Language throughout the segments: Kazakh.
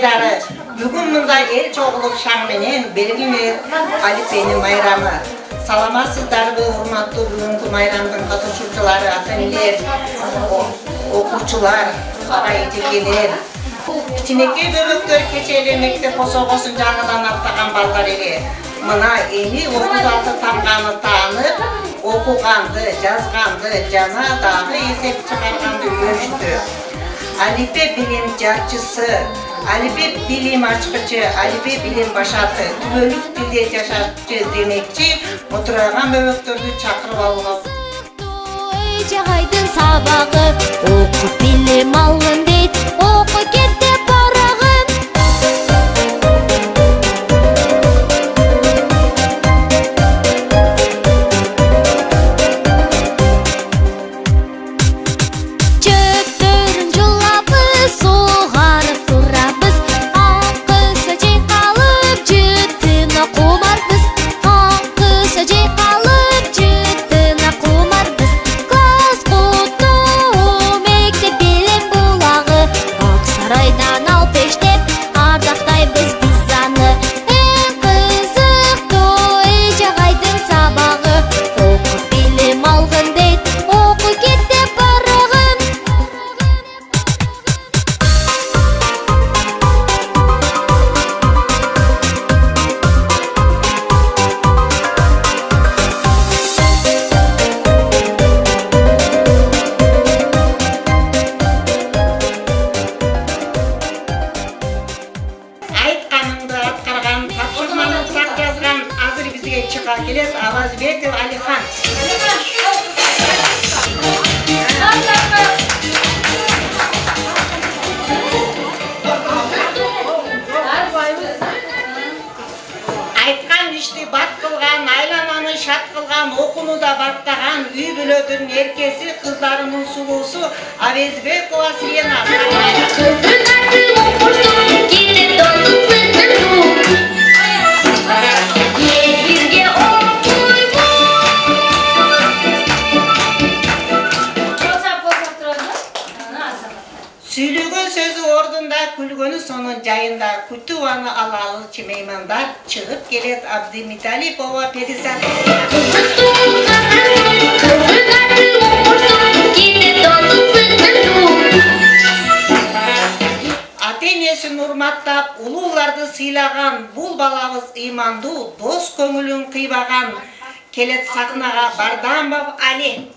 bayrağları. Bugün mında el çoğuluk şanmenen belirlenir Alipbe'nin bayramı. Salamasızlar ve hurmatlı bugünkü bayramdın katılışçıları, ata-eneler, okuçular, ağa-etekeler. Tineke böböktөр keçeli mektep osoğusun жаңыдан аттаған балдар ele. Мына эми 36 тамганы таанып, окуганды, жазганды, жана дагы эсеп чыгарганды көрүштү. Алипе билим жарчысы, Алипе билим ачкычы, Алипе билим башаты, түбөлүк тилде жашачы демекчи, отурган бөбөктөрдү чакырып алууга. Жагайдын сабагы, окуп билим алгын дейт, оку кетти барагын. Чөптөрүн жулабыз, сугарып турабыз, акыса жайкалып, жытына кумарбыз, акыса жайкалып, жытына кумарбыз. Класс куту, мектеп билим булагы, ак сарайдан алпештеп, ардактайбыз биз аны. Эң кызыктуу жагайдын сабагы, окуп билим алгын дейт, оку кетти барагын. Айтканыңды аткарган, тапшырманы так жазган, азыр бизге чыга келет Авазбеков Алихан. Айткан ишти бат кылган, айлананы шат кылган, окууда баттаган, үй бүлөдүн эркеси, кыздарынын сулуусу Авазбекова Сирена. Сүйлөгөн сөзү ордунда, күлгөнү сонун жайында, Кутубаны алалы чемеймандар, чыгып келет Абдимиталипова Перизат. Ата-энесин урматтап, улууларды сыйлаган, бул балабыз ыймандуу, дос көңүлүн кыйбаган, келет сахнага Бардамов Али.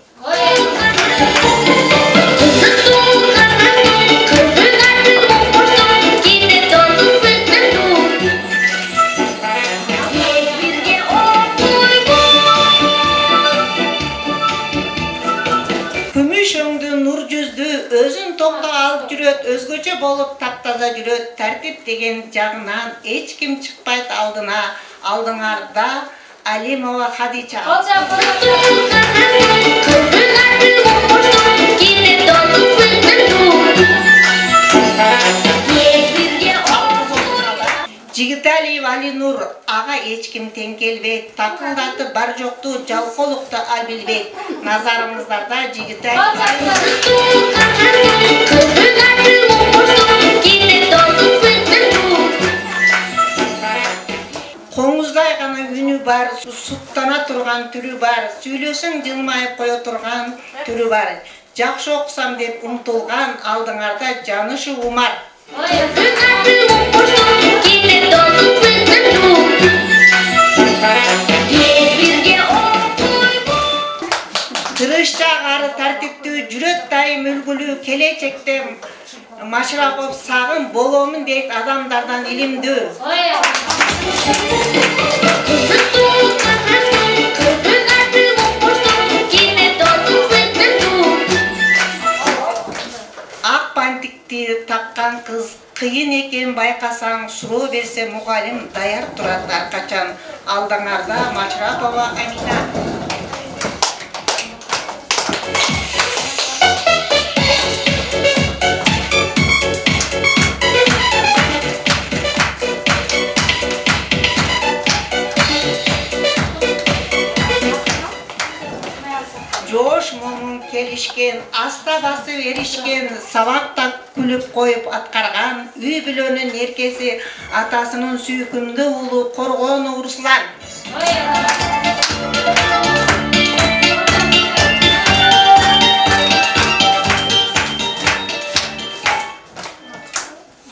Күмүш өңдү, нур жүздү, өзүн токто алып жүрөт, өзгөчө болуп таптаза жүрөт, тартип деген жагынан эч ким чыкпайт алдына, алдыңарда Алимова Хадича. Жигиталиев Алинур, ага эч ким тең келбейт, такылдатып бар жокту, жалкоолукту ал билбейт. Назарыңыздарда Жигиталиев Коңуздай гана үнү бар, суттана турган түрү бар, сүйлөсөң жылмайып кое турган түрү бар. Жакшы окусам деп умтулган, алдыңарда Жанышы Умар. Тырышчак ары тартиптүү, жүрөт дайым үлгүлүү, келечекте Машрапов сагын боломун дейт адамдардан илимдүү. Ак бантикти таккан кыз кыйын экен байкасаң, суроо берсе мугалим даяр турат аркачан. Алдыңарда Машрапова Амина. Жош мунун келишкен, аста басып еришкен, сабакта күлүп коюп аткарган үй бүлөнүн эркеси, атасынын сүйкүмдүү уулу Коргонов Руслан.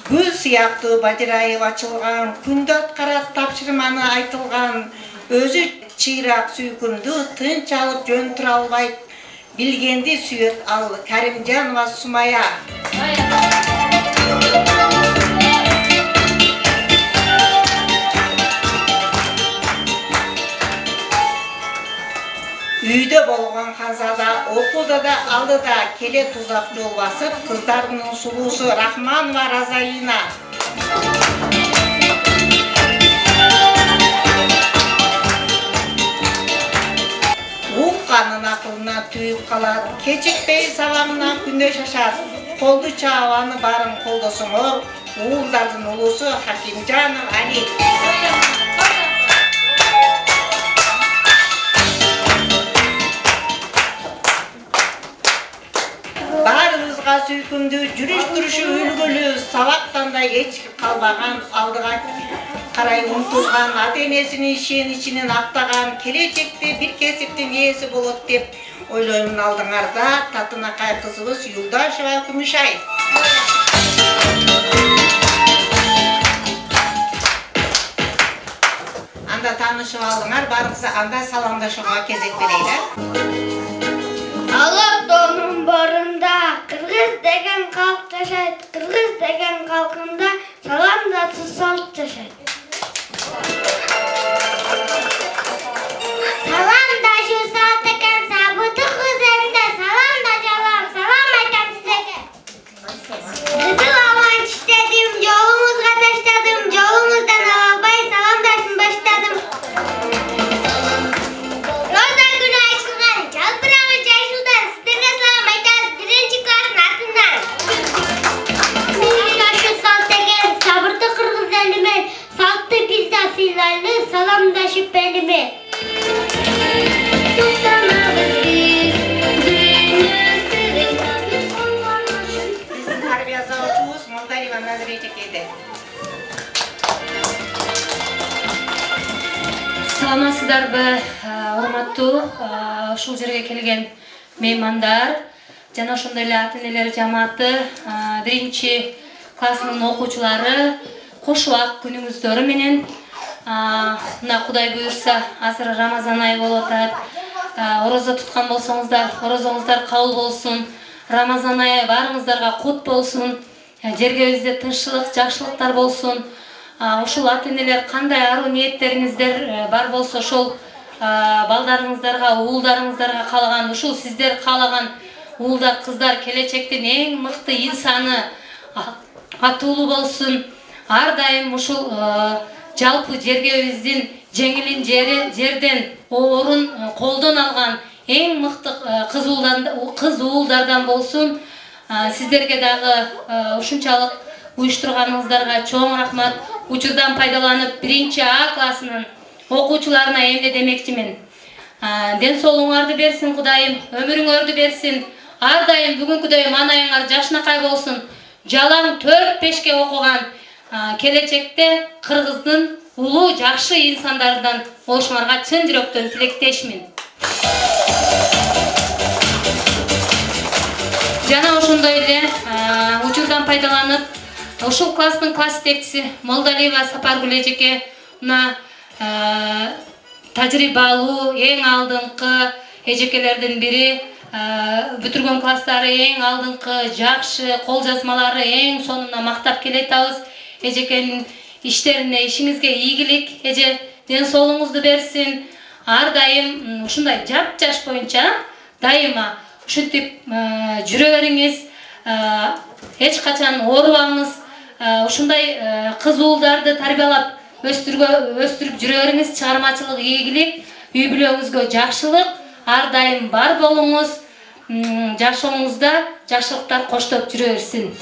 Гүл сыяктуу бажырайып ачылган, күндө аткарат тапшырманы айтылган, өзү чыйрак сүйкүмдүү, тынч алып жөн тура албайт, билгенди сүйөт ал Каримжанова Сумая. Үйдө болгон казада, окууда да, алдыда келе тузак жол басып, кыздарынын сулуусу Рахманова Разалина. Укканын акылына түйүп калат, кечикпей сабагынан күндө шашат, колду чаабаны барын колдосоңор, уулдардын улуусу Хакимжанов Али. Барыбызга сүйкүмдүү, жүрүш-турушу үлгүлүү, сабактан да эч калбаган, алдыга карай умтулган, ата-энесинин ишеничинин актаган, келечекте бир кесиптин ээси болот деп ойлоймун. Алдыңарда Татынакай кызыбыз Юлдашева Күмүшай. Анда таанышып алдыңар, барыңызга анда саламдашууга кезек берейли. Алатонун барында кыргыз деген калк жашайт, кыргыз деген калкында саламдасыз салт жашайт. Саламдашуу салт экен, сабыты кызында саламда жалам, салам айтам сизге. Кызыл алан чиштедим, жолуңузга таштадым, жолуңуздан ала албай саламдашын баштадым. Роза күнү ачылган, жалбырагы жашуудан сиздерге салам айтабыз, биринчи класстын атынан. Саламдашуу салт экен, сабырды кыргыз элимен, салтты биз да сыйлайлы, саламдашып элиме. Биздин тарбия заочубуз Молдаева Назира эжекейди. Саламатсыздарбы, урматтуу ушул жерге келген меймандар жана ошондой эле ата-энелер жамааты, биринчи класстын окуучулары, кош убак күнүңүздөр менен. Мына Кудай буйрса, азыр Рамазан айы болуп атат. Орозо туткан болсоңуздар, орозоңуздар кабыл болсун. Рамазан айы баарыңыздарга кут болсун. Жергебизде тынччылык, жакшылыктар болсун. Ушул ата-энелер кандай аруу ниеттериңиздер бар болсо, ошол балдарыңыздарга, уулдарыңыздарга каалаган, ушул сиздер каалаган уулдар, кыздар келечектин эң мыкты инсаны, атуулуу болсун. Ар дайым ушул жалпы жергебиздин жеңилин жерден оорун колдон алган эң мыкты кыз уулдардан болсун. Сиздерге дагы ушунчалык уюштурганыңыздарга чоң рахмат. Учурдан пайдаланып, биринчи А классынын окуучуларына эмне демекчимин. Ден соолугуңарды берсин Кудайым, өмүрүңөрдү берсин. Ар дайым бүгүнкүдөй манайыңар жашынакай болсун. Жалаң 4-5ке окуган, келечекте кыргыздын улуу жакшы инсандарынан болушуңарга чын жүрөктөн тилектешмин. Жана ошондой эле учурдан пайдаланып, ушул класстын класс жетекчиси Молдалиева Сапаргүл эжеке мына тажрыйбалуу, эң алдыңкы эжекелердин бири, бүтүргөн класстары эң алдыңкы, жакшы, кол жазмалары эң сонуна мактап келетабыз. Эжекенин иштерине, ишиңизге ийгилик, эже ден соолугуңузду берсин. Ар дайым ушундай жап-жаш боюнча дайыма ушинтип жүрө бериңиз. Эч качан оорубаңыз. Ушундай кыз уулдарды тарбиялап өстүрүп жүрө бериңиз. Чыгармачылык, ийгилик, үй бүлөңүзгө жакшылык, ар дайым бар болуңуз. Жашооңузда жакшылыктар коштоп жүрө берсин.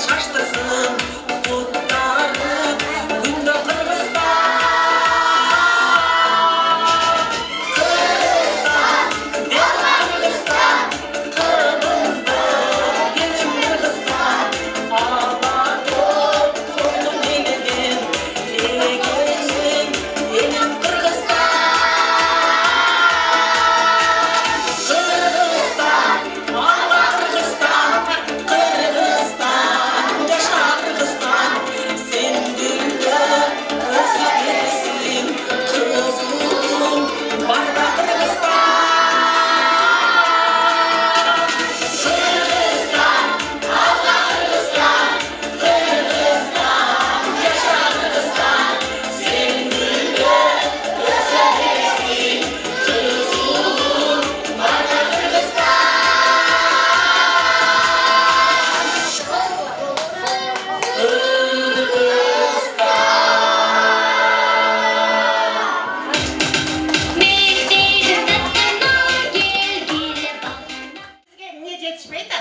şaştırsın kutları günde Kırgızstan. Kırgızstan, Kırgızstan, Kırgızda, gelin Kırgızstan. Ağladım, koydum elim, elim Kırgızstan. Kırgızstan, Allah Kırgızstan, Kırgızstan, yaşa Kırgızstan. Sen dünya özlersin, kızım var da Kırgızstan. Kırgızstan, Allah Kırgızstan, Kırgızstan, yaşa Kırgızstan. Sen dünya özlersin, kızım var da Kırgızstan. Niye yetişmeydi?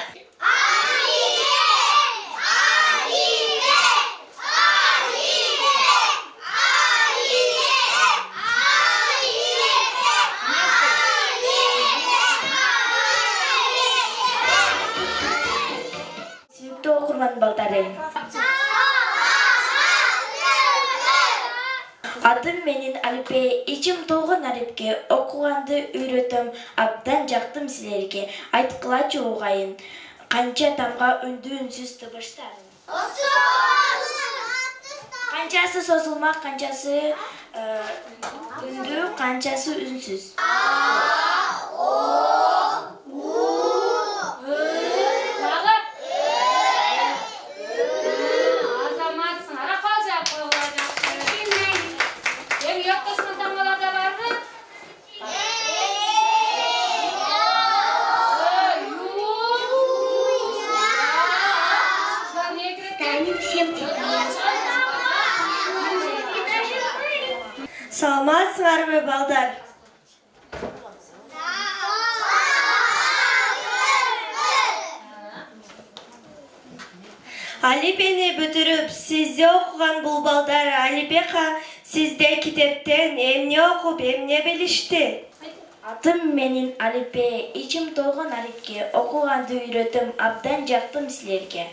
Sürekli okurman baldarım. Adım menin Alipe, içim толгон Алипке, окуганды үйрөтөм, абдан жактым силерге. Айткылачы угайын, канча тамга үндүү үнсүз тыбыштарын. Канчасы созулмак, канчасы үндүү, канчасы үнсүз. Азаматсың, ара кал жап койгула жакшы. Эми якташкан таңбалар да барбы? Саламатсыңарбы, балдар? Алипени бүтүрүп, сизде окуган бул балдар Алипека сизде китептен эмне окуп, эмне билишти? Атым менин Алипе, ичим толгон Алипке, окуганды үйрөтөм, абдан жактым силерге.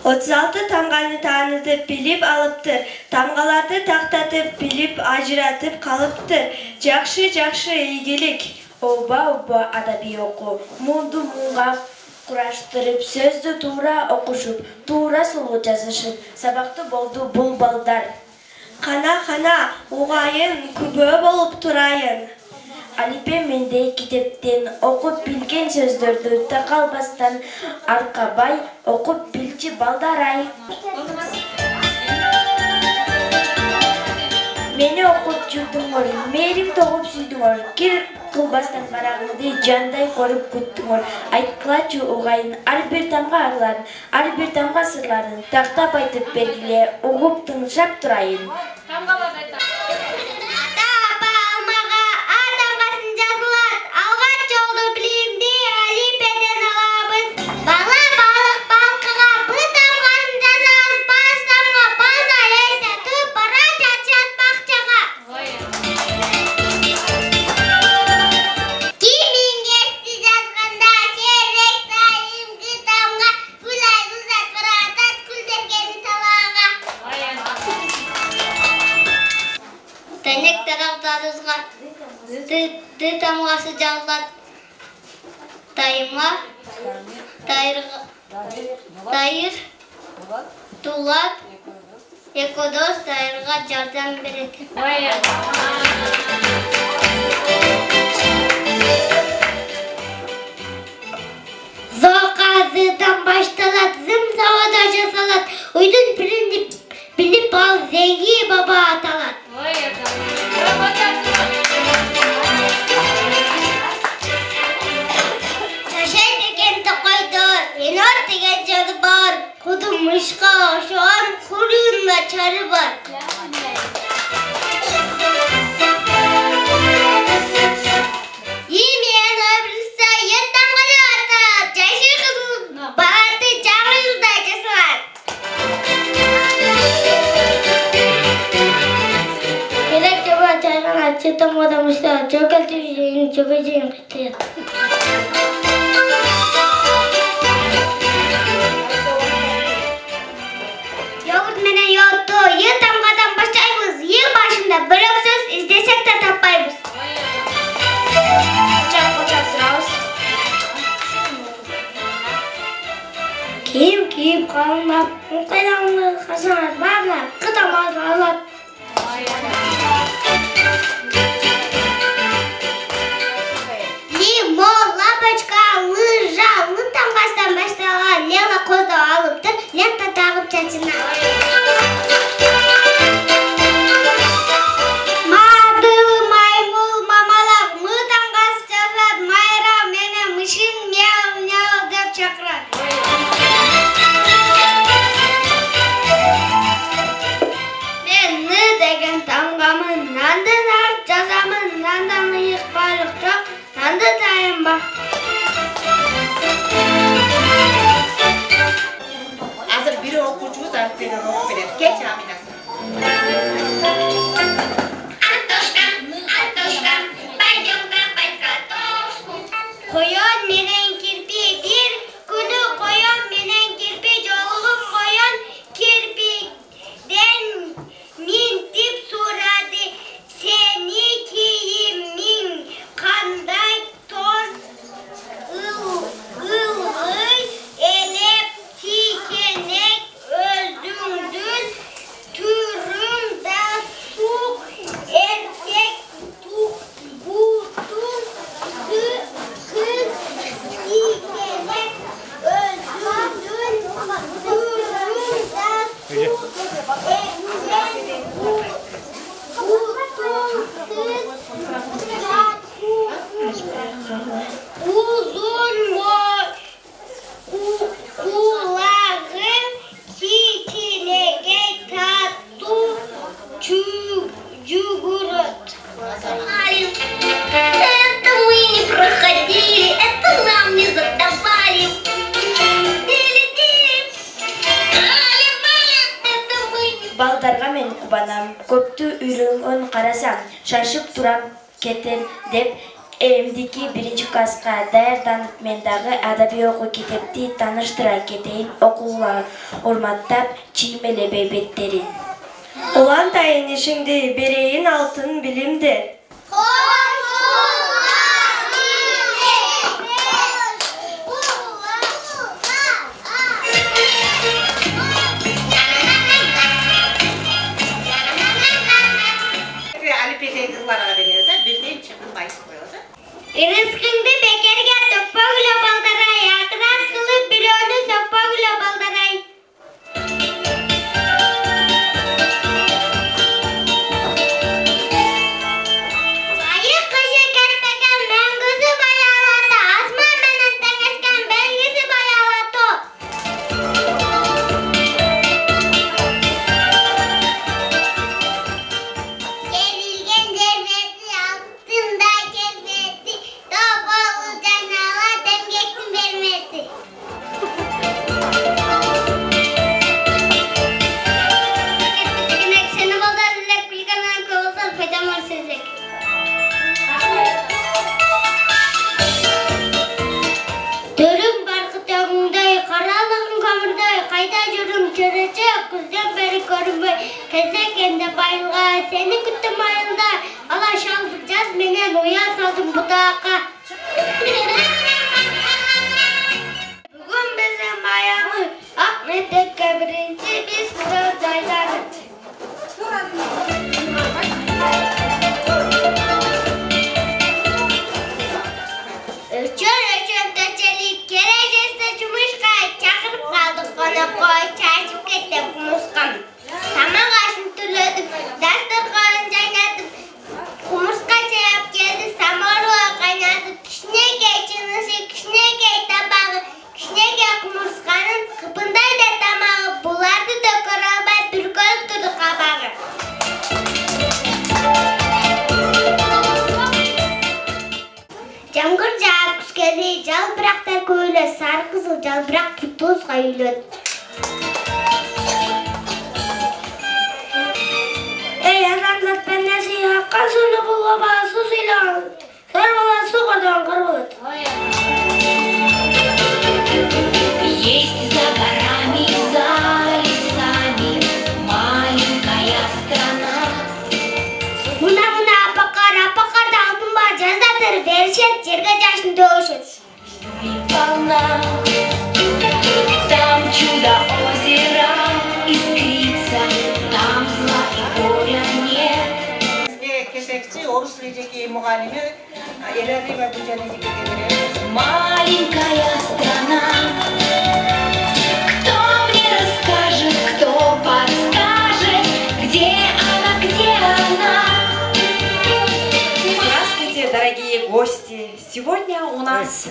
36 тамганы тааныдып билип алыптыр, тамгаларды тактатып билип ажыратып калыптыр. Жакшы ийгилик, оба адабий окуу, мунду мунга кураштырып, сөздү туура окушуп, туура сулуу жазышып, сабактуу болду бул балдар. Кана, угайын, күбө болуп турайын. Алипе менде китептен окуп билген сөздөрдү такалбастан аркабай окуп билчи балдар-ай. Мени окуп жүрдүңөр, мээрим тогуп сүйдүңөр, кир кылбастан барагымды жандай коруп күттүңөр. Айткылачы угайын, ар бир тамга арларын, ар бир тамга сырларын тактап айтып бергиле, угуп тыңшап турайын. Ды тамгасы жалгат тайма, тайыр, дулат, экодос тайырга жардам берет. Зоказыдан башталат, зым завода жасалат, уйдун биринди билип ал Зеңги баба аталат. Шашай деген токойдор, Енор деген жары бар, куду мышка ошор, курунда чары бар. Имени обрылса, ертам гана аталат, жашы кызыл барды жаңы жылда жасалат. тамадан баштап жөгөлтүп жөгөжөйүн кыйтыят. Йогурт менен йогуртту ең тамгадан баштайбыз. Ең башында бирок сөз издесек да таппайбыз. Кочап турабыз. Кийим кийип калынап, кайдагы казаңар баарлар кытамат алат. Лимон, лапочка, лыжа, тамгастан башталган лела козду алып тур, лента тагып чачына. Мадыл, маймыл, мамалак, мы тамгас жазат, майра менен мышын мяу-мяу деп чакырат. Мен ны деген тамгамын, нандан art жазамын, нандан ыйыкпайлык жок, нанды тайынба. Азыр бiri окуучубуз арифтерин окуп берет. Келчи Аминасы. Koyon menen kirpi bir günü koyon menen kirpi jolugum koyon kirpiden mintip suradi seni kiyimin kanday toz ılgıy elep tikenek özündün türünde suk erkek butun kız tikenek özündün türünde suk uzun boy kulağın çiçeğe tatlı чугурот. Это мы не проходили, это нам не задавали. Балдарга мен кубанам, көптү үйрөнгөн карасам, шашып турам кетем деп эмдики биринчи класска даярданып мен дагы адабий окуу китепти тааныштыра кетейин, окууга урматтап чиймелебей беттерин. Улантайын ишиңди берейин алтын билимди. Alipede kızlara veriyorsa birden çıkıp bayıp koyuyorsa. Rızkыңды бекерге төкпөгүлө балдарай, акырат кылып бирөөнү сөкпөгүлө балдарай. Айык кышы керпеген мөңгүсү баялаты, асман менен теңешкен белгиси баялаты. Sevilgen devleti altında kelbeti, topalı canala demgektin vermesi. Kettik seni baldan dilek bilgenen kıvıldan faydalar sözlük. Dörüm barkı tağımday, karalığın kamırday, kayda жүрüm çörece, kızdan beri görünmey, kezdekende bayılga, seni küttüm ayılda, ala şaldık caz menen uya saldım budaqa. Bugün bizim ayağımı, Ahmet'e birinci biz söz aylarız. Öçön töçelip kerecesi çumuşka, çakırıp kaldık konakka, çarşıp kettim kumurskam. Tamam kaşın türlödüm, dasturkanı caynadım, kumurska çayap geldi, samaruğa kaynadım, kişnege çınışı, kişnege tabağı, kişnege kumurskaның kıpınday da tamağı, bulardı da koralbay bir göl durdu kabağı. Жаңгыр жаап күскенде жалбырақтар көйлі, сары қызыл жалбырақ тозға үйледі. Эй, адамзат пен нәсиға қазуны бұл бала су сыйлаған. Сор бала су қордан қор болады. Есть за горами, за лесами маленькая страна. Мына апақарда алтын бар жазда тұрып берішет, жерге жашын төгішет. Волна, там чудо озера искрится, там зла и горя нет. Kesekçi, Orus Leceki muhalimi, Elerli ve Bucaneceki gibi. Маленькая страна, кто мне расскажет, кто подскажет, где она, где она? Здравствуйте, дорогие гости! Сегодня у нас,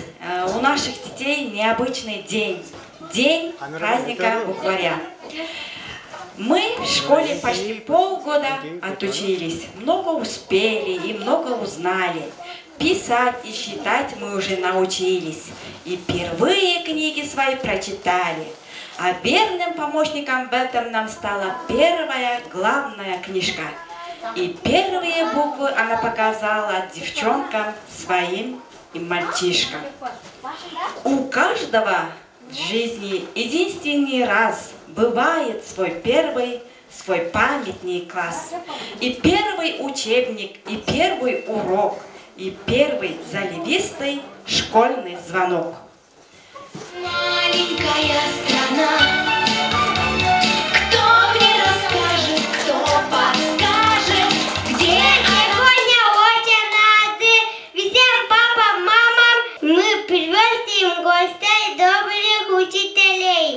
у наших детей необычный день. День праздника букваря. Мы в школе почти полгода отучились, много успели и много узнали. Писать и считать мы уже научились, и впервые книги свои прочитали. А верным помощником в этом нам стала первая главная книжка. И первые буквы она показала девчонкам своим и мальчишкам. У каждого в жизни единственный раз бывает свой первый, свой памятный класс. И первый учебник, и первый урок, и первый заливистый школьный звонок. Маленькая страна, кто мне расскажет, кто подскажет, где Сегодня очень рады всем папам, мамам. Мы приветствуем гостей, добрых учителей.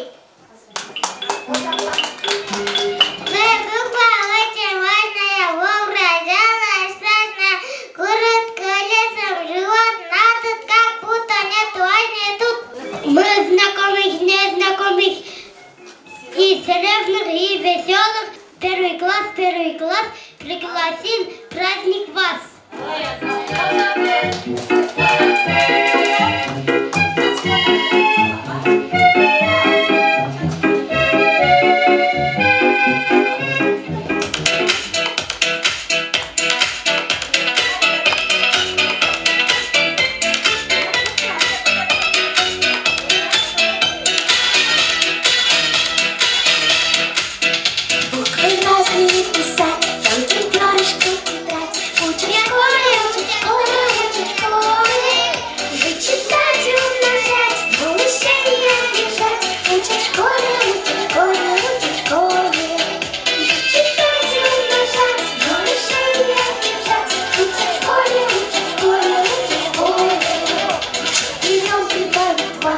Буква очень важная, воображала, страшная. Город колесом живот, надо как будто нет важнее тут. Мы знакомых, незнакомых, и серьезных, и веселых. Первый класс, пригласил праздник вас. буквы разные писать, тонким перышком тетрадь, учить школе, учить школе, учить школе, вычитать и умножать, малышей обижать, учить школе, учить школе, учить школе, вычитать и умножать, малышей обижать, учить школе, учить школе, учить школе. Идем прибавить два,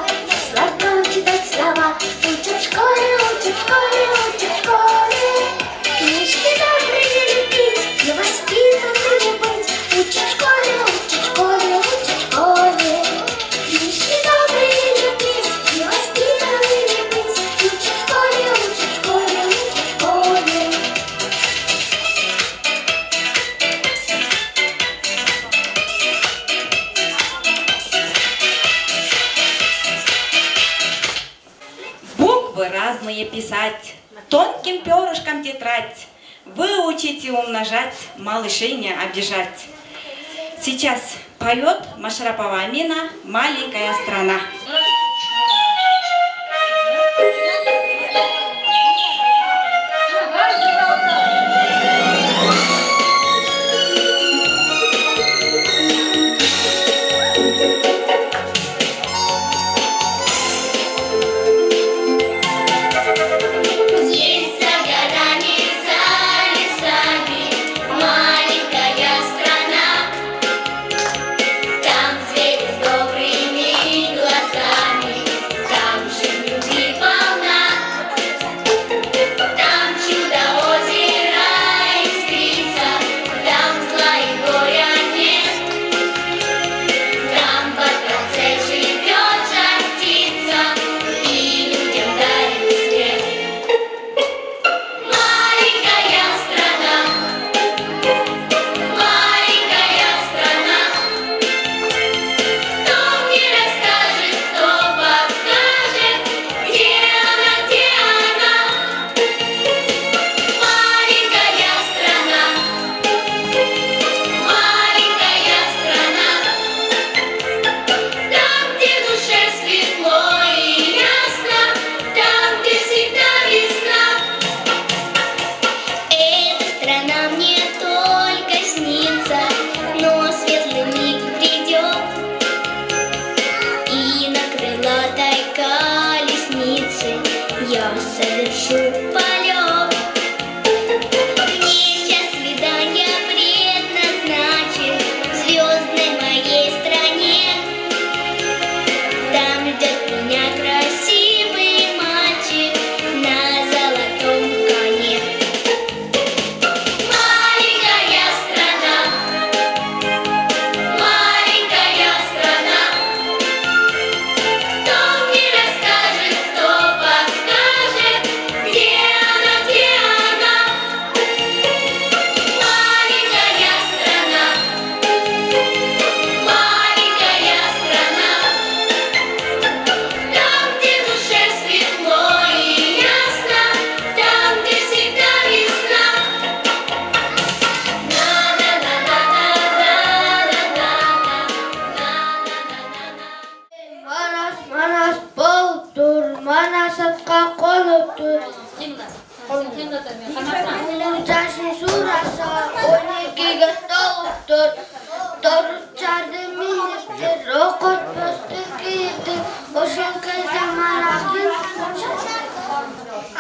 сладко читать слова, учить школе, учить школе, учить школе. Книжки добрые любить, и воспитанными быть, учить школе, учить школе, учить школе. Книжки добрые любить, и воспитанными быть, учить школе, учить школе, учить школе. Буквы разные писать, тонким перышком тетрадь, выучить и умножать, малышей не обижать. Сейчас поет Машрапова Амина «Маленькая страна». Есть за горами, за лесами маленькая страна. Там звери с добрыми глазами. Жашын сураса, 12'ge толуптур. Торучарды миниптер, окутпосты кийиптир. Ошол кезде марактын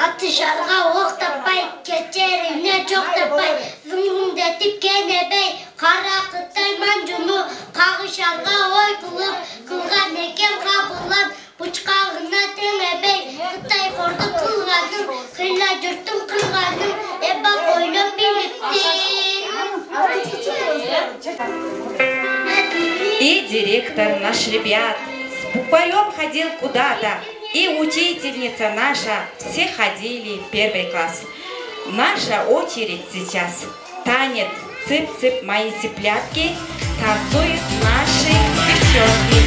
атышарга ок таппай, кечерине жок таппай, зыңгыңдетип кенебей, кара кытай манжуну кагышарга ой кылып, кылган экен кабылат, бучкагына теңебей, Кытай корду кылганын, кыйла журттун кылганын, эба ойлоп билиптир. И директор наш ребят с букварем ходил куда-то, и учительница наша, все ходили в 1 класс. Наша очередь сейчас. Танец «Цып-цып, мои цыплятки» танцуют наши девчонки.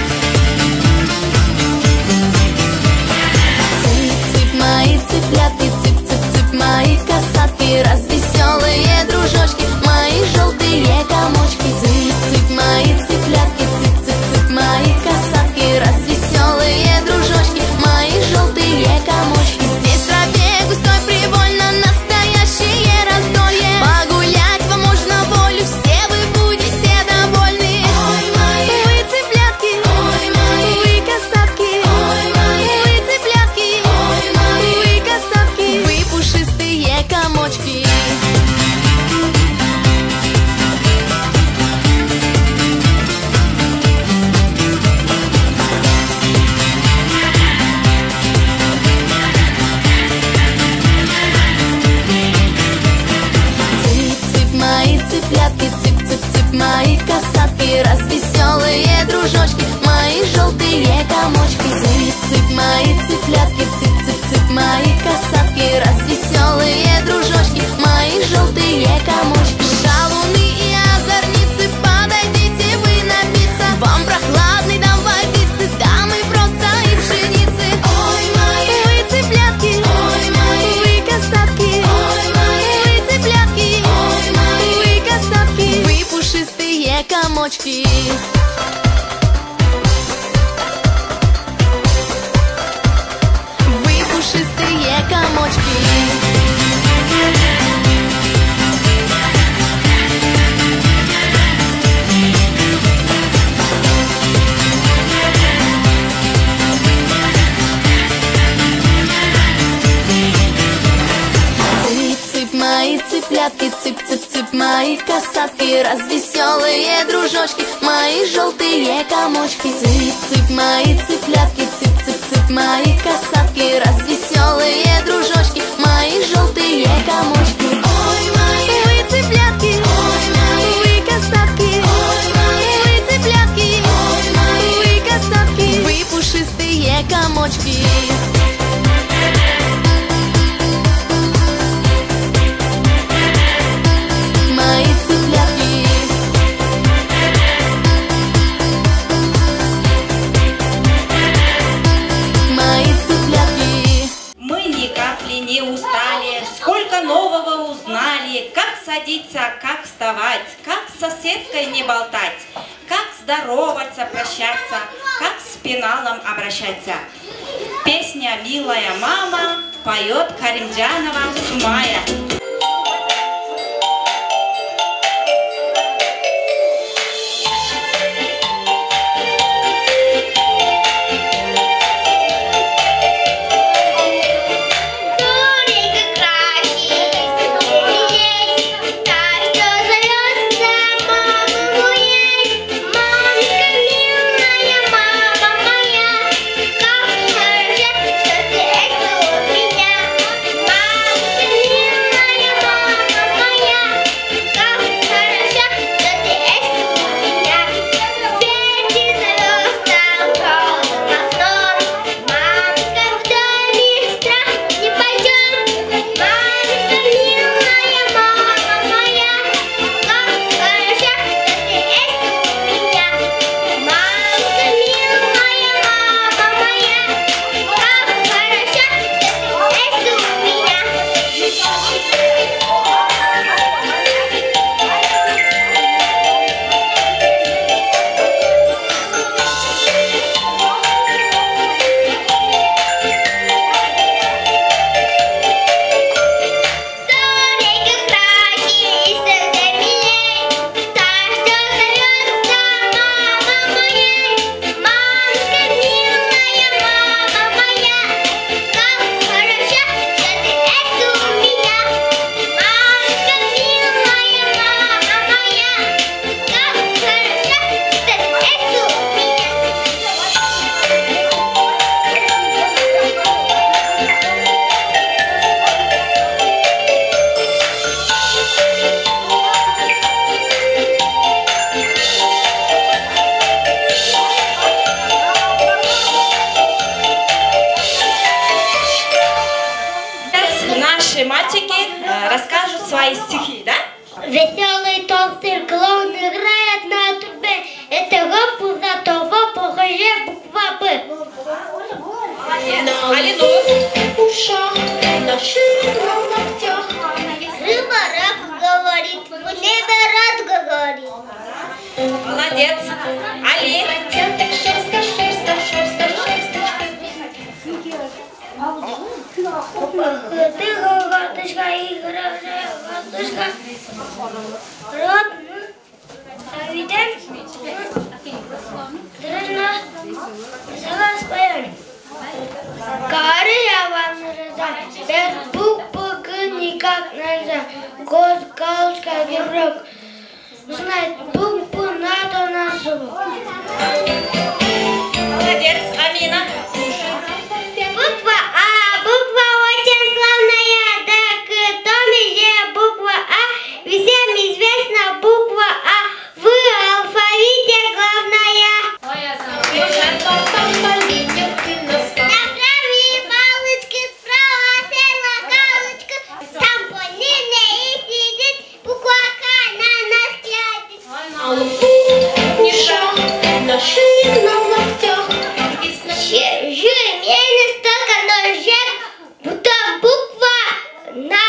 Цып-цып, мои цыплятки, цып-цып-цып, мои касатки, развеселые дружочки, мои желтые комочки. Цып-цып, мои цыплятки, цып-цып-цып, мои касатки, развеселые дружочки, мои желтые комочки. Здесь в траве густой прибольно, настоящее раздолье. Погулять вам можно волю, все вы будете довольны. Ой, мои вы цыплятки, ой, мои вы касатки, ой, мои вы цыплятки, ой, мои вы касатки, вы пушистые комочки. Цып-цып, мои цыплятки, цып-цып-цып, мои касатки, развеселые дружочки, мои желтые комочки. Цып-цып, мои цыплятки, цып-цып-цып, мои касатки, развеселые дружочки, мои желтые комочки. Шалуны и озорницы, подойдите вы напиться, вам прохладный дам водицы, дамы просто и пшеницы. Ой, мои вы цыплятки, ой, мои вы касатки, ой, мои вы цыплятки, ой, мои вы касатки, вы пушистые комочки. Вы пушистые комочки. Цып-цып, мои цыплятки, цып-цып-цып, мои касатки, развеселые дружочки, мои желтые комочки. Цып-цып, мои цыплятки, цып-цып-цып, мои касатки, развеселые дружочки, мои желтые комочки. Ой, мои вы цыплятки, ой, мои вы касатки, ой, мои вы цыплятки, ой, мои вы касатки, вы пушистые комочки. Мои цыплятки. Мои цыплятки. Мы ни капли не устали, сколько нового узнали, как садиться, как вставать, как с соседкой не болтать, как здороваться, прощаться, как с пеналом обращаться. Песня «Милая мама» поет Каримджанова Сумая. Мамочка, милая, мальчики расскажут свои стихи, да? Веселый толстый клоун играет на трубе. Это гоп, зато в похоже буква Б. Алину. Ушах, на шее, на локтях. Рыба рак говорит, в небе рад говорит. Молодец. Али. Шерстка, шерстка, шерстка, шерстка. Ты гатышка, игра, гатышка. Рот. Видишь? Дружно. Согласен, споем. Кары я вам раздам. Без буквы никак нельзя. Гос, галочка, герок. Знает букву надо на зуб. Молодец, Амина. Буква А, буква очень славная, так доме же буква А, всем известна буква А, в алфавите главная. Направи палочки, справа села галочка, там полина и сидит, буква К на нас глядит. На шее, на локтях. Жемени столько ножек, будто буква на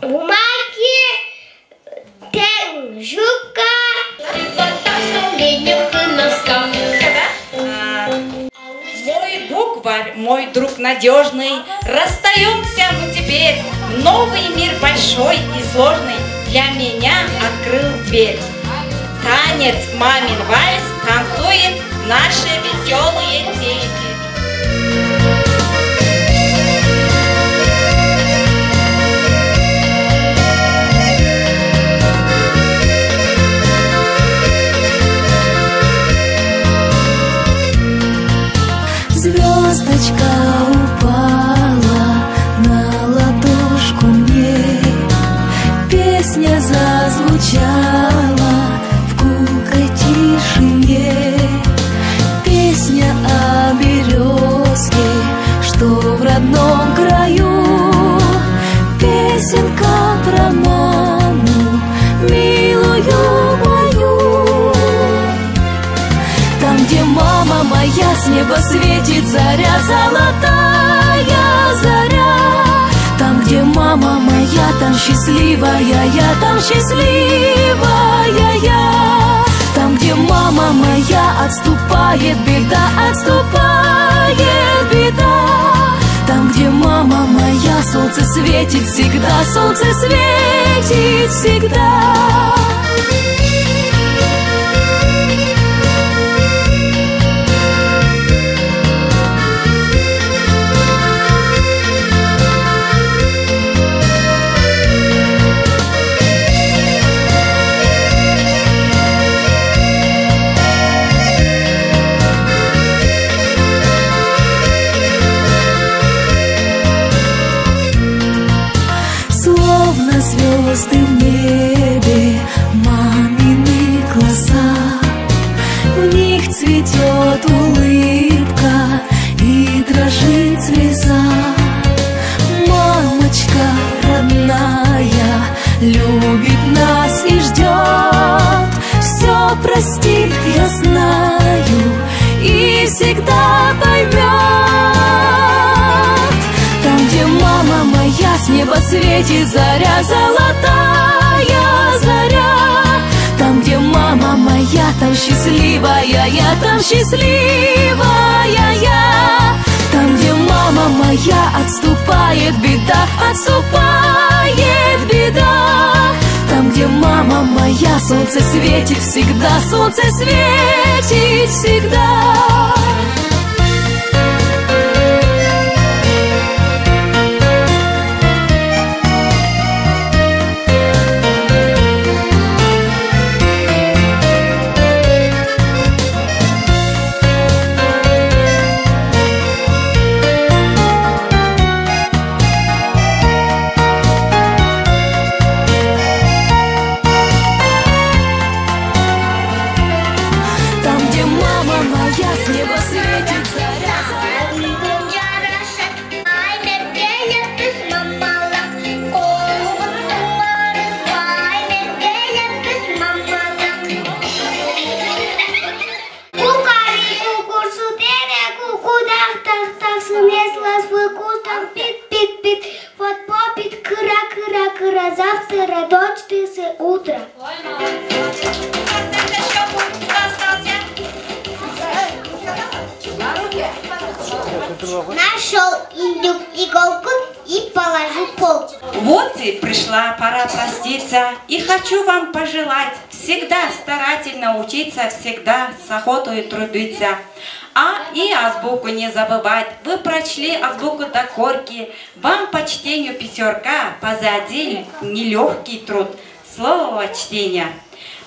бумаге жука. Мой букварь, мой друг надежный, расстаемся мы теперь. Новый мир большой и сложный для меня открыл дверь. Танец мамин вальс танцует наши веселые дети. Звездочка упала на ладошку мне, песня зазвучала в гулкой тишине, песня о березке, что в родном краю, песенка про маму, милую мою. Там, где мама моя, с неба светит заря, золотая заря. Там, где мама моя, там счастливая я, там счастливая я. Там, где мама моя, отступает беда, отступает беда. Там, где мама моя, солнце светит всегда, солнце светит всегда. Звезды в небе, мамины глаза, в них цветет улыбка и дрожит слеза. Мамочка родная любит нас и ждет, все простит, я знаю, и всегда поймет. Там, где мама моя, с неба светит заря, золотая заря. Там, где мама моя, там счастливая я, там счастливая я. Там, где мама моя, отступает беда, отступает беда. Там, где мама моя, солнце светит всегда, солнце светит всегда. Там, где мама моя, с неба светит Наступило утро. Нашел индюк иголку и положил в пол. Вот и пришла пора проститься, и хочу вам пожелать всегда старательно учиться, всегда с охотой трудиться. И азбуку не забывать. Вы прочли азбуку до корки, вам по чтению пятерка, позади нелегкий труд. Слово чтения.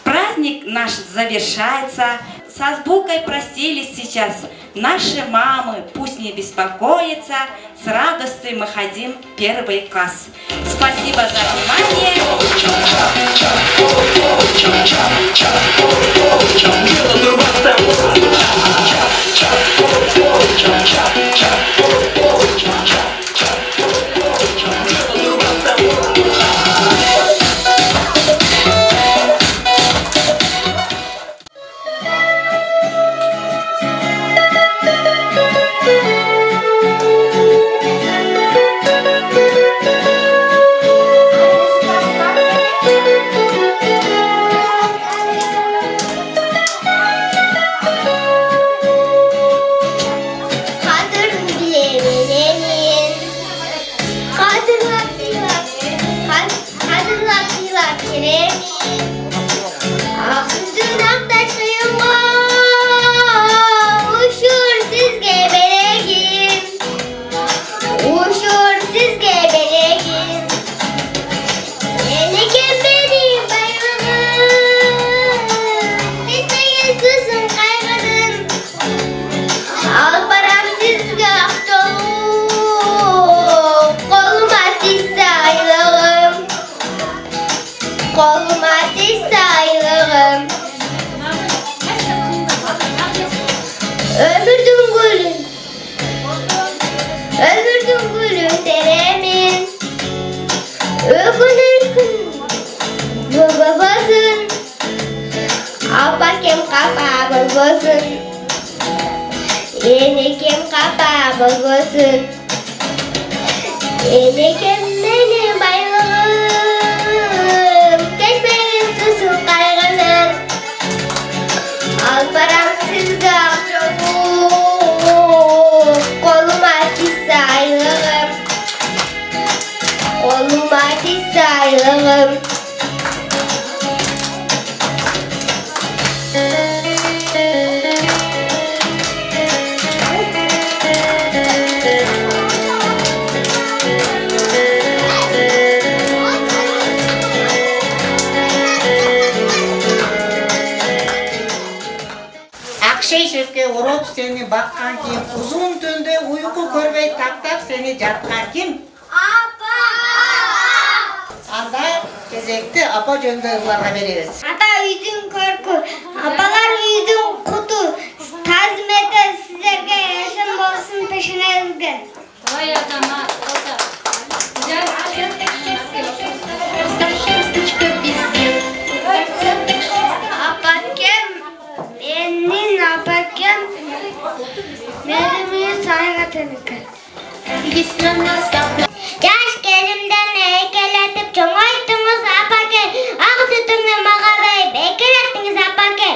Праздник наш завершается. С азбукой просились сейчас наши мамы. Пусть не беспокоятся. С радостью мы ходим в первый класс. Спасибо за внимание. Urop seni bakkan kim? Uzun tünde uyku görmey taktap seni jatkan kim? Apa! Anda кезекти apa жөндөрлөргө беребиz. Ата үйдүн көркү, апалар үйдүн куту. Тазим этем сиздерге эсен болсун пешенеңизге. Ой, азамат, ota. Yaş kelimden heykeletip çoğalttınız apake. Ağ sütünü mağarayıp heykel apake.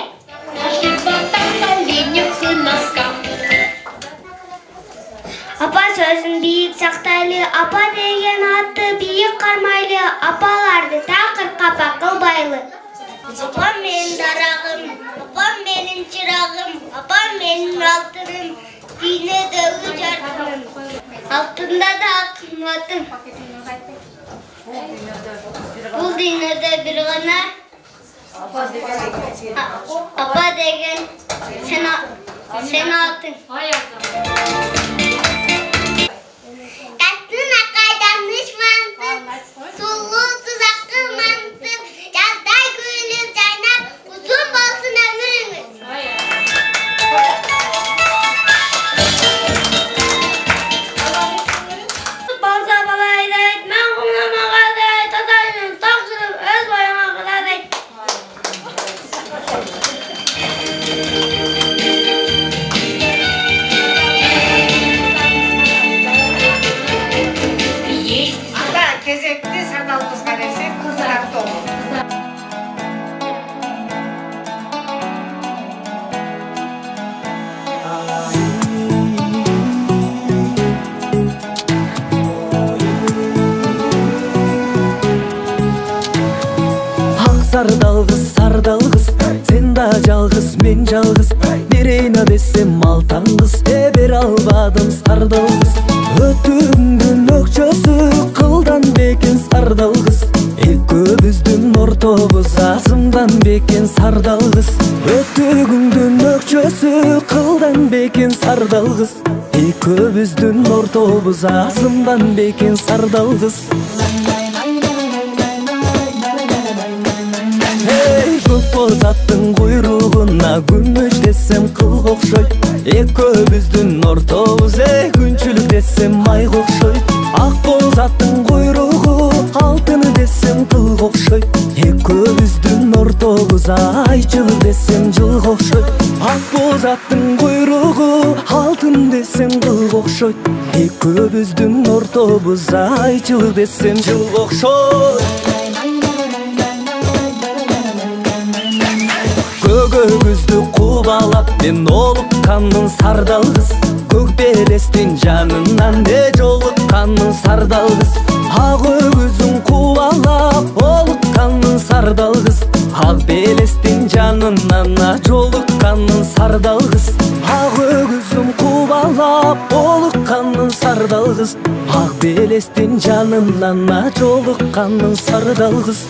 Apa sözün büyük saktaylı, apa degen attı büyük karmaylı, apalardı takır kapak kılbaylı. Apam benim darağım, apam benim çırağım, apam benim altınım, dine dövü çarpım, altında da kıymatım. Bu dinede bir gana, apa degen sen altın. Tatlına kaydanmış mantı, sulu tuzak kılmantı, yazday gülüm caynap, uzun bolsun ömrümüz. Bolsa babayla etmen kumlama kadar, tatayının taksırıp öz boyuna kadar et. ырладым сардалгыз. Өтүңдүн өкчөсү кылдан бекен сардалгыз. Экөөбүздүн ортобуз азымдан бекен сардалгыз. Өтүңдүн өкчөсү кылдан бекен сардалгыз. Экөөбүздүн ортобуз азымдан бекен сардалгыз. Көк боз аттын куйругуна күмүш десем кылга окшойт. Экөөбүздүн ортобуз күнчүлүк десем майга окшойт. Ак боз аттын куйругу алтын десем кылга окшойт. Экөөбүздүн ортобуз айчылык десем жылга окшойт. Ак боз аттын куйругу алтын десем кылга окшойт. Экөөбүздүн ортобуз айчылык десем жылга окшойт. Көгөбүздү кубалап мен олукканмын сардалгыз. Көк белестин жанынан жолукканмын сардалгыз. Ак өгүзүн кубалап олукканмын сардалгыз. Ак белестин жанынан жолукканмын сардалгыз. Ак өгүзүн кубалап олукканмын сардалгыз. Ак белестин жанынан жолукканмын сардалгыз.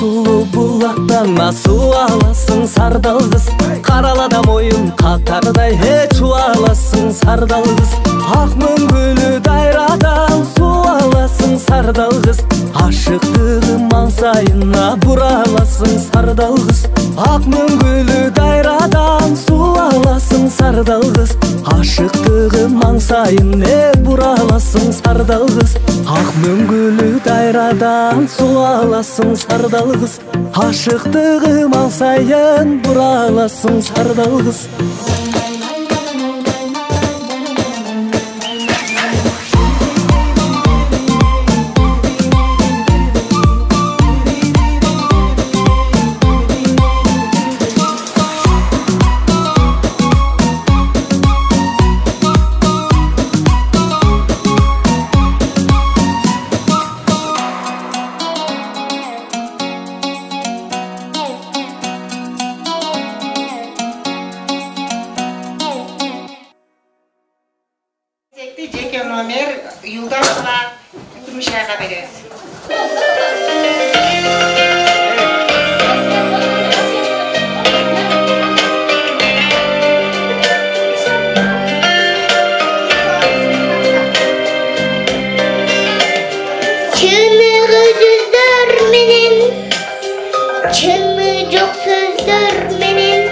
Сулуу булактан суу аласың сардалгыз. Каралада моюн катардай чуаласың сардалгыз. Ак мөңгүлү дайрадан суу аласың сардалгыз. Ашыктыгы маңсайына бураласың сардалгыз. Ак мөңгүлү дайрадан суу аласың сардалгыз. Ашыктыгы маңсайына бураласың сардалгыз. Ак мөңгүлү дайрадан суу аласың сардалгыз. Ашыктыгы маңсайын бураласың сардалгыз. Жеке номер Юлдашова Күмүшайга беребиз. Чыныгы жүздөр менен, чыны жок сөздөр менен,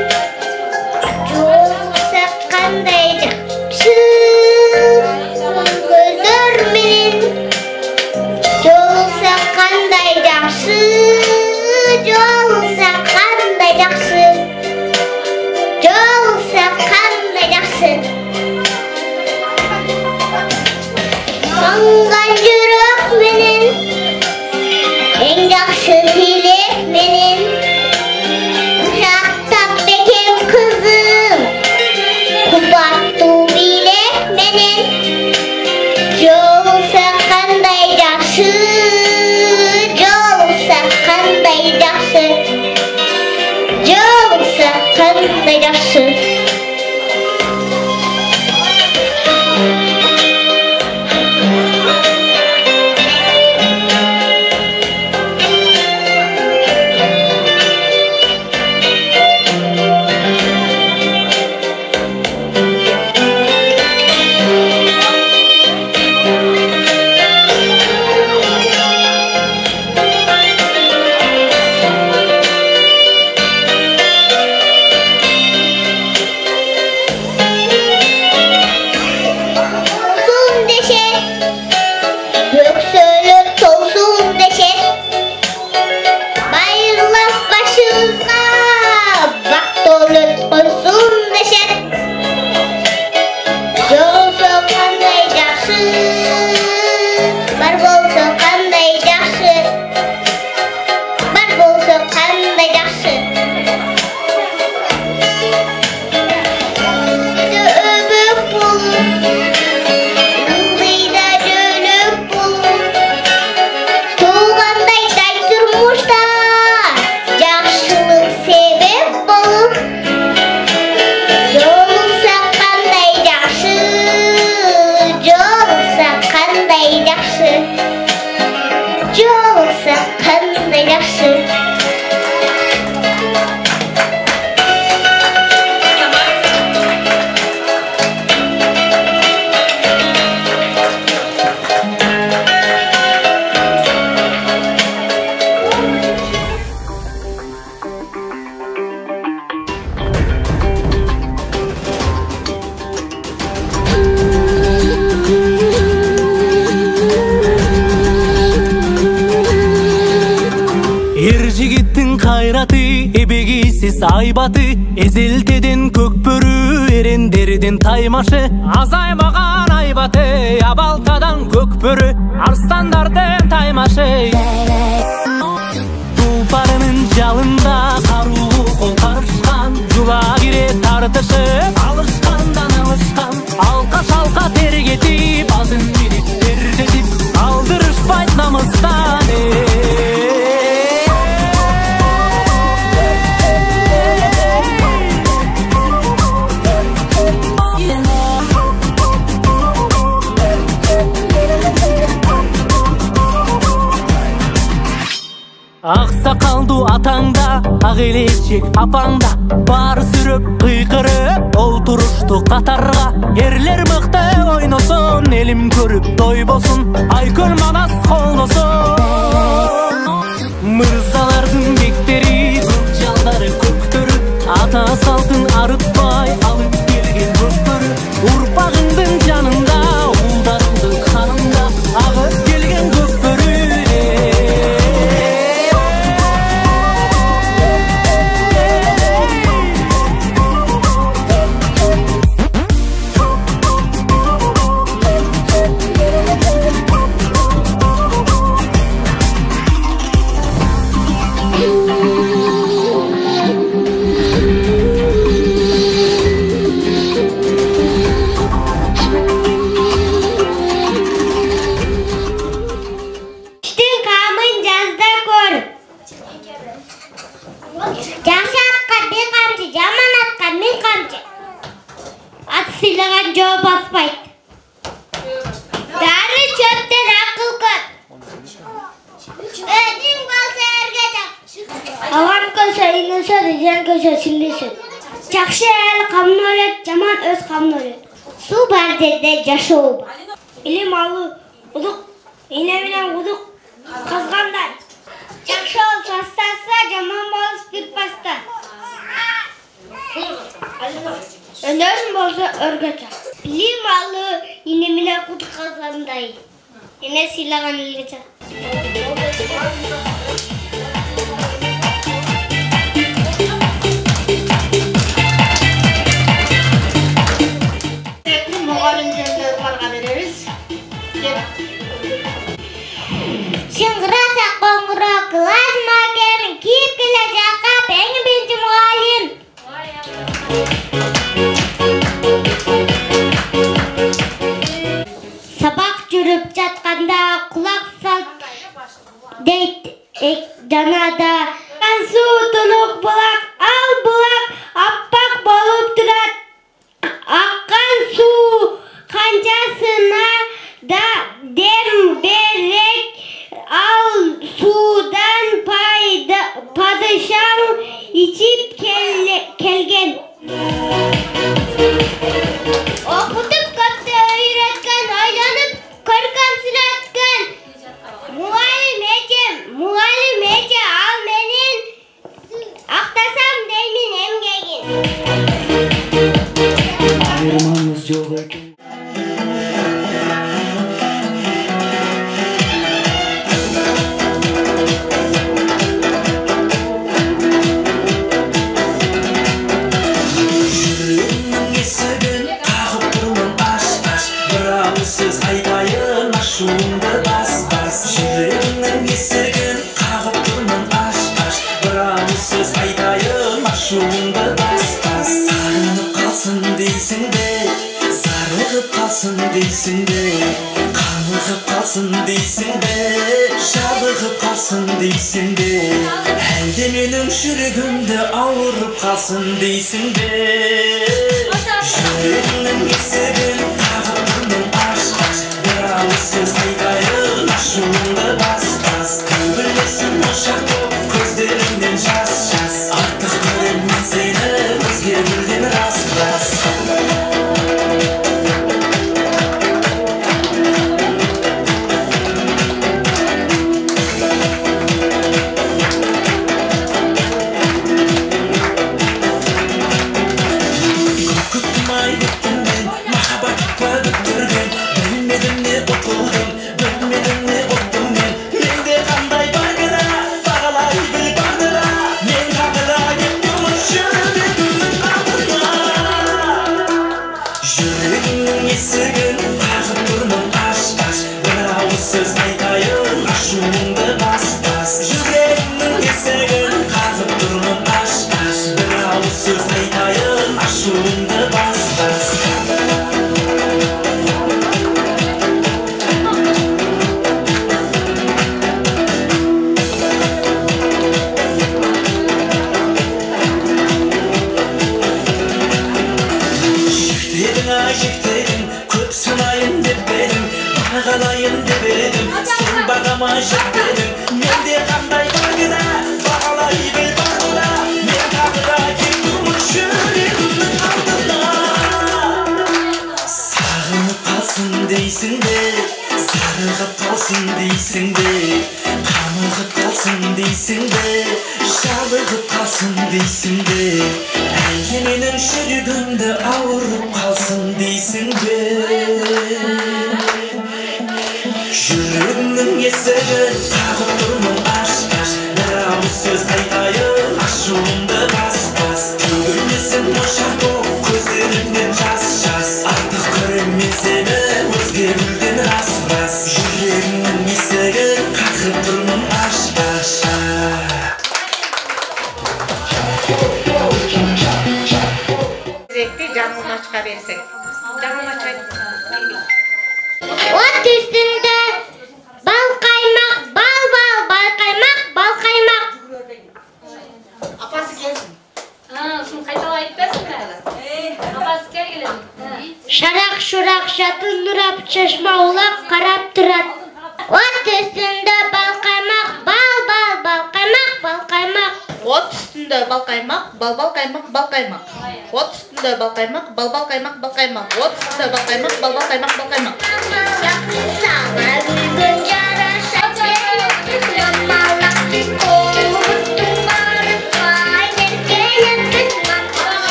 жолукса кандай жакшы. Көздөр менен, жолукса кандай жакшы, жолукса кандай жакшы, жолукса кандай жакшы. Санган жүрөк менен, эң жакшы тилек менен, жактап бекем кызым, кубаттуу бийлек менен, жолукса кандай жакшы, жолукса кандай жакшы, жолукса кандай жакшы. эбегейсиз айбаты, эзелтеден көкбөрү, эрендерден таймашы, азаймаган айбаты, абалтадан көкбөрү, арстандардын таймашы. Тулпарынын жалында каруу кол карышкан, жула кире тартышып, алышкандан алышкан, алка-шалка тергетип, алтын бирип тердетип, алдырышпайт намыстан. Аксакалдуу атаңда, ак элечек апаңда, баары сүрөп кыйкырып олтурушту катарга. Эрлер мыкты ойносун, элим көрүп тойбосун, айкөл манас колдосун. Мырзалардын бектери, көк жалдары көктөрү, ата салтын арытпай алып келген көкбөрү. Урпагыңдын жанында, улдарыңдын канында, агып келген көкбөрү. Жооп баспайт. Дары чөптөн акыл көп. Өзүң болсо эрге жак. Алан көсө үйнөсөт, жан көсө сиңдесөт. Жакшы эл камын ойлойт, жаман өз камын ойлойт. Суу бар жерде жашоо бар. Илим алуу, удук, ийне менен удук казгандай. Жакшы болсо астаса, жаман болсо бирпаста. Өнөрүм болсо өргө чак. Билим алуу, ийне менен кудук казгандай. Эне сыйлаган элге чак. Mugallimlerге barga berебиz. Шыңгыраса коңгуроо класс макерин кийип келе жакка эң биринчи мугалим. Сабак жүрүп жатканда кулак салт дейт жанада. Суу тунук булак, ал булак аппак болуп турат. Аккан суу канчасына да дем берет. Ал суудан падышаң ичип келген. Окутуп көптү үйрөткөн, ойлонуп көргөн сүрөткөн. Мугалим эже ал менин актасам деймин эмгегин. Ayırmamız yok eкен. Жүрегімнің есігін қағып тұрмын аш-аш, бір ауыз айтайын ашуымды бас-бас. Жүрегімнің есігін қағып тұрмын аш-аш, бір ауыз айтайын ашуымды бас-бас. Сағынып қалсын дейсің де, зарығып қалсын дейсің де, қанығып қалсын дейсің де, жабығып қалсын дейсің де, әлде менің жүрегімді ауырып қалсын дейсің де. Жүрегімнің есігін қағып тұрмын аш-аш, бір ауыз сөз айтайын ашуымды бас-бас. Төгілесің ошақ боп көздеріңнен жас-жас, артық көремін сені өзге бірден рас-рас. Күтмай өттім мен махаббат Bağalayın debedim, sen bağama jetbedim. Mende kanday bölgede, bağalay bel bağla. Men tağıda kimdim şürümün aldına. Sağınıp kalsın deysin de, sarığıp kalsın deysin de. Kamığıp kalsın deysin de, şalığıp kalsın deysin de. Elgemenin şürügünde ağırıp kalsın deysin de. Yüreğimin eseri tağıp durmun aşk. Bir ağız söz ayayım, aşığımda bas bas. Tügülmesin boşak o, gözlerimden jas. Artık göremez seni, özge bildin ras ras. Yüreğimin eseri tağıp durmun aşk. Sürekli canlı maçka versek. Canlı maçka Ot üstünde bal kaymak, bal bal, bal kaymak, bal kaymak. Apası gelsin. Şunu kaytala ayıp versin mi? Apası gel gelelim. Şarak şurak şatın nurap çeşme ulak karap durat. Ot üstünde bal kaymak, bal bal, bal kaymak, bal kaymak. Ot üstünde bal kaymak, bal bal kaymak, bal kaymak. Ot üstünde bal kaymak, bal bal kaymak, bal kaymak. Ot üstünde bal kaymak, bal bal kaymak, bal kaymak.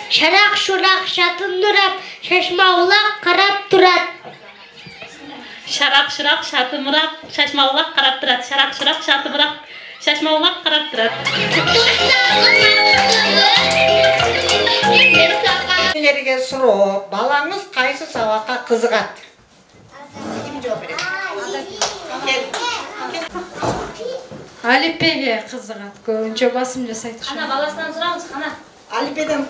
Şarak şurak şatın nurap şaşma ulak karap durat. Şarak şırak şatımırak şaşmaulak karap durat. Şarak şırak şatımırak şaşmaulak karap durat. Nereye soru, balanız kaysı sabahka kızıgat. Kim cevap verir? Alipege kızıgat ko'pincha bosim jasaydi. Ana balasından soramız ana. Alipeden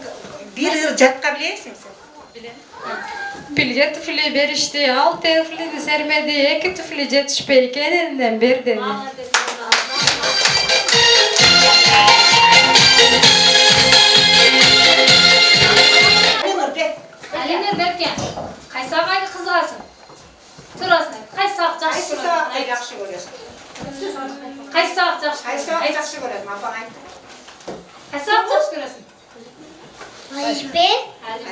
bir yıl jatka bileysin sen. Pilga tufli berishdi, 6 tuflini sermedi, 2 tufli jetishpay ekan elimdan ber dedi. Alemler berken. Qaysi og'ayga qiziqasan? Turasın. Qaysi soq yaxshi Qaysi ko'rasan? sabahka yaxshi ko'rasan? Qaysi soq yaxshi? Qaysi sabahka yaxshi ko'rasan? Apang ayt. Qaysi soq yaxshi ko'rasan? Ayben. Hadi.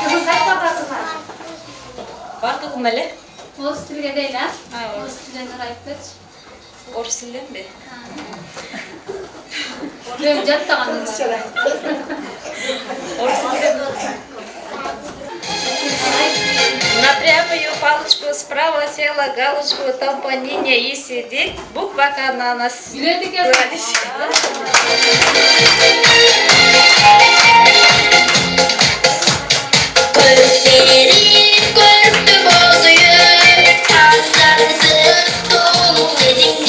Kızım qaysi soq yaxshi ko'rasan? Var kızım hele. O'z tiliga deyla. O'z tiliga aytib ber. Orası mi? Ben jattaqan. На прямую палочку справа села галочку, там по линии и сидит. Буква К на нас. Gülerdik ya. Gözlerin görüntü bozuyor, hastansız dolu sezindir.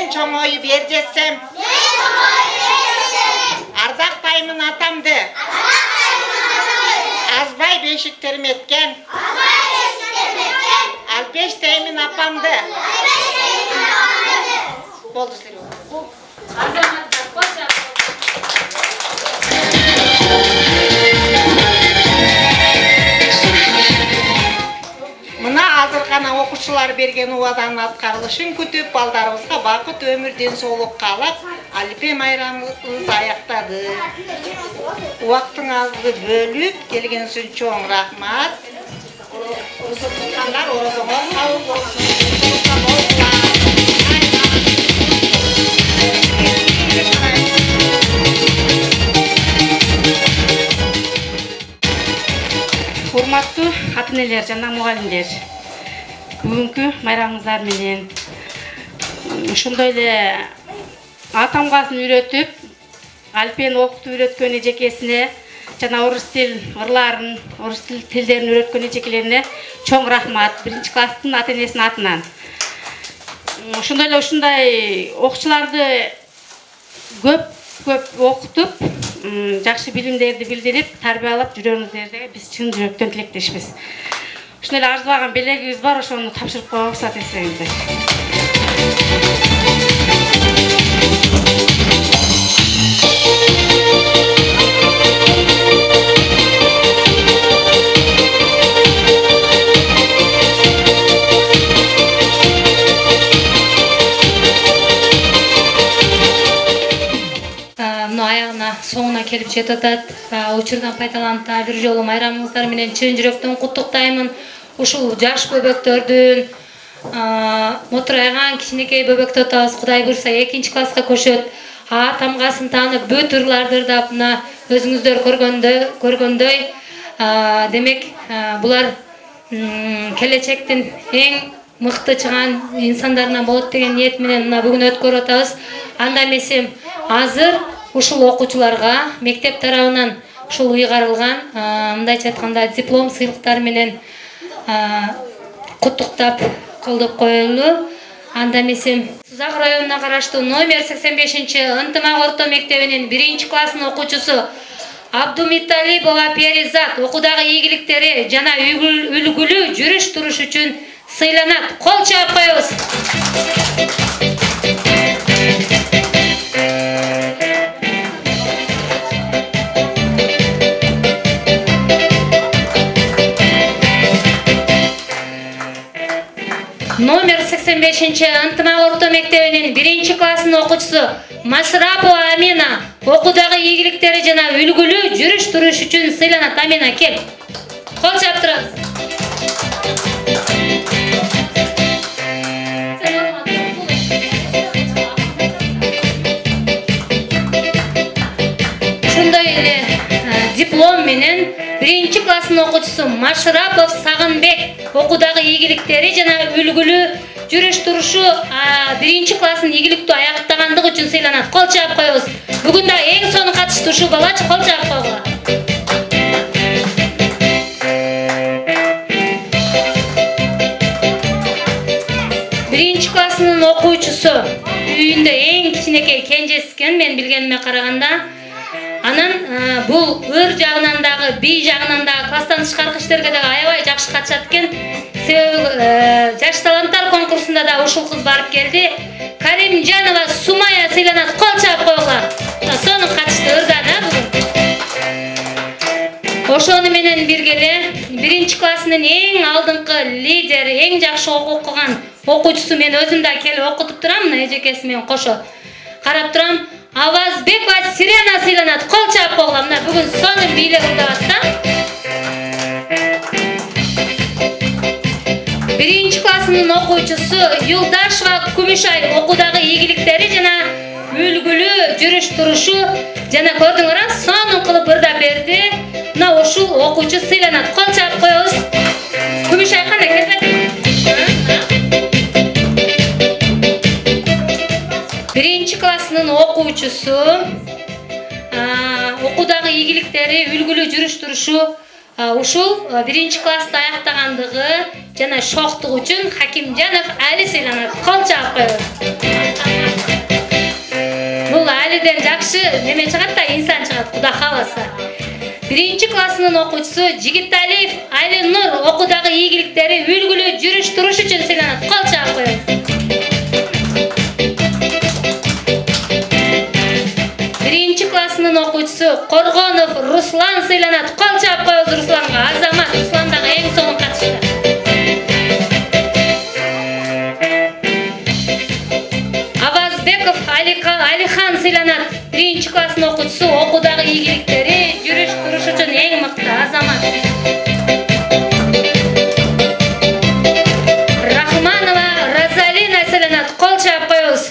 мен чоңойып ер жетсем, ардактаймын атамды, азбай бешиктерим эткен, алпештеймин апамды. Болду силер. Мына азыр гана окуучулар берген убаданын аткарылышын күтүп, балдарыбызга бакыт, өмүр, денсаулык каалап, Алипе майрамыбыз аяктады. Убактыңызды бөлүп келген үчүн чоң рахмат. Узуп туткандар орозоңор кабыл болсун. Урматтуу ата-энелер жана мугалимдер, бүгүнкү майрамыңыздар менен ошондой эле атамгасын үйрөтүп, Алипени окутуп үйрөткөн эжекесине жана орус тил ырларын, орус тилдерин үйрөткөн эжекелерине чоң рахмат. Биринчи класстын ата-энесинин атынан. Ошондой эле ушундай окуучуларды көп окутуп, жакшы билимдерди билдирип, тарбиялап жүргөнүңүздөргө биз чын жүрөктөн тилектешпиз. Ушундай эле арзубаган белегибиз бар, ошону тапшырып коебуз, уруксат этсеңиздер. Аягына соңуна келип жетип атат. Учурдан пайдаланып бир жолу майрамыңыздар менен чын жүрөктөн куттуктаймын. Ушул жаш бөбөктөрдүн мотурайган кичинекей бөбөктү атабыз. Кудай буйрса 2 класска көчөт. Тамгасын таанып бүт ырларды да мына өзүңүздөр көргөндөй, демек булар келечектин эң мыкты чыган инсандарынан болот деген ниет менен мына бүгүн өткөрүп атабыз. Анда эмесе азыр ушул окуучуларга мектеп тарабынан ушул уйгарылган мындайча айтканда диплом сыйлыктар менен куттуктап кылдып коелу. Анда эмесе Сузак районуна караштуу номер 85-чи ынтымак орто мектебинин 1-класстын окуучусу Абдумиталипова Перизат окуудагы ийгиликтери жана үлгүлүү жүрүш туруш үчүн сыйланат. Кол чаап коебуз. Номер 85-чи ынтымак орто мектебинин 1-класстын окуучусу Машрапова Амина окуудагы ийгиликтери жана үлгүлүү жүрүш туруш үчүн сыйланат. Амина, кел. Кол чаап турабыз. Ошондой эле диплом менен 1-класстын окуучусу Машрапов Сагынбек окуудагы ийгиликтери жана үлгүлүү жүрүш турушу 1-классын ийгиликтүү аяктагандыгы үчүн сыйланат. Кол чаап коебуз. Бүгүн да эң сонун катышты ушул балачы, кол чаап койгула. 1-класынын окуучусу үйүндө эң кичинекей кенжескен мен билгениме караганда. Анан бул ыр жагынан дагы, бий жагынан дагы класстан тышкаркы иштерге дагы аябай жакшы катышат экен. Себеби жаш таланттар конкурсунда да ушул кыз барып келди. Каримжанова Сумая сыйланат. Кол чаап койгула. Сонун катышты ырдан бүгүн. Ошону менен бирге эле 1-классынын эң алдыңкы лидери, эң жакшы окуган окуучусу мен өзүм да келип окутуп турам, мына эжекеси менен кошо карап турам. Авазбекова Сирена сыйланат. Кол чаап койгула. Мына бүгүн сонун бийлик ырдап атат. 1-классынын окуучусу Юлдашева Күмүшай окуудагы ийгиликтери жана үлгүлүү жүрүш турушу жана көрдүңөр, сонун кылып ырдап берди. Мына ушул окуучу сыйланат. Кол чаап коебуз. Күмүшай кандай келбети? 1-классынын окуучусу окуудагы ийгиликтери, үлгүлүү жүрүш турушу ушул 1-классты аяктагандыгы жана шоктугу үчүн Хакимжанов Али сыйланат. Кол чаап коебуз. жакшы неме чыгат да, инсан чыгат, Кудай кааласа. 1-классынын окуучусу Жигиталиев Айленур окуудагы ийгиликтери үлгүлүү жүрүш туруш үчүн сыйланат. Кол чаап коебуз. 1-классынын окуучусу Коргонов Руслан сыйланат. Кол чаап коебуз Русланга. Азамат Руслан дагы эң сонун катышты. Авазбеков Алихан сыйланат. 1-классын окуучусу окуудагы ийгиликтери жүрүш туруш үчүн эң мыкты азамат. Рахманова Розалина сыйланат. Кол чаап коебуз.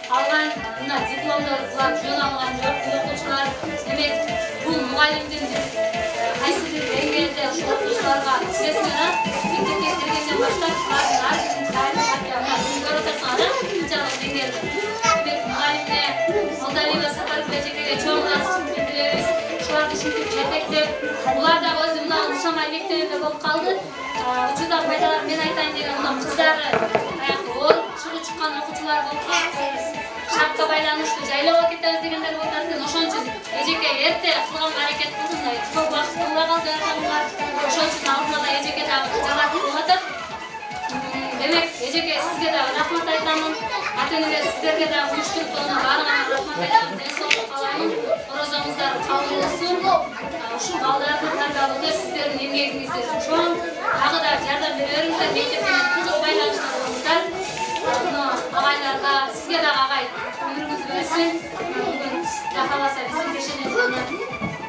Алган мына дипломдор булар жөн алган жок, окуучулар демек бул мугалимдин кайсыдыр деңгээлде ушул окуучуларга силесмена мектепке киргенден баштап булардын ар бирин көрөтөсүң канчалык деңгээлде. Демек мугалимге Молдалиева Сапарова эжекеге чоң алкыш билдиребиз. Ушуларды ушинтип жетектеп, булар дагы өзү мына Ушамай мектебинде болуп калды. Учурда пайдаланып мен айтайын деген мына кыздары аякта оор чыгып чыккан окуучулар болуп калды. Шапка байланыштуу жайлоого кетебиз дегендер болуп жатты. Ошон үчүн эжеке эрте кылган аракет кылдым да, көп убакыт кыла калды адамдар. Ошон үчүн алдына да эжеке дагы жагат болуп атат. Демек эжеке сизге дагы рахмат айтамын. Ата-энелер сиздерге дагы уюштуруп турган баарыңарга рахмат айтам. Ден соолук каалайм. Орозоңуздар кабыл болсун. Ушул балдарды тарбиялоодо сиздердин эмгегиңиздер чоң. Дагы да жардам бере бериңиздер. Мектеп менен тыгыз байланышта болуңуздар. Агайларга, сизге дагы агай өмүрүңүздү берсин. Бүгүн Кудай кааласа биздин кешенен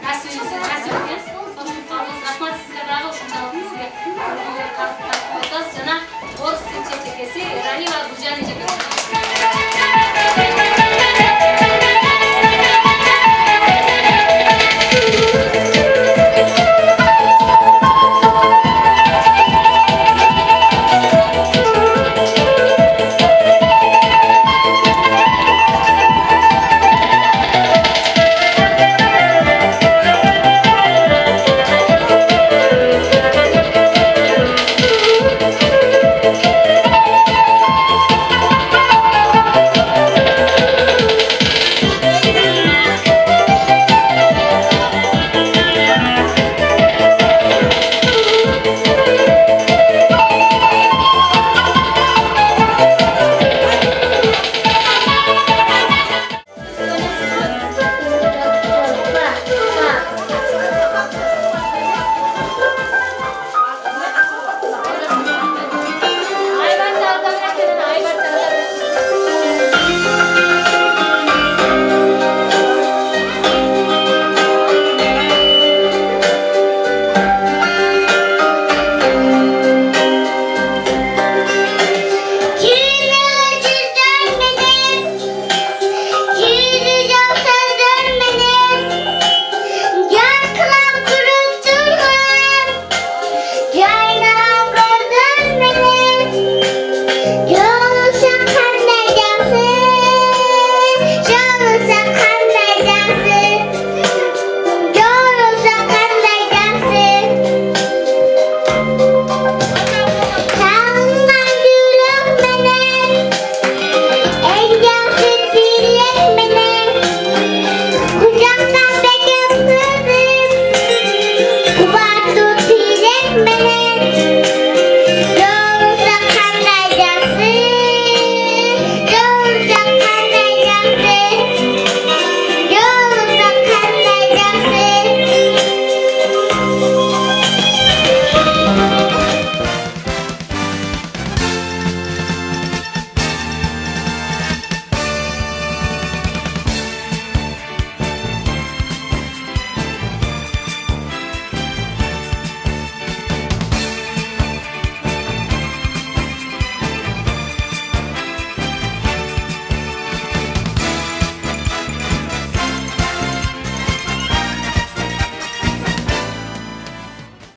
насибиңиз экен. Кошулуп калдыңыз. Рахмат сизге дагы ушунчалык бизге жана орус тил чечекеси Эралиева Гүлжан эжеке.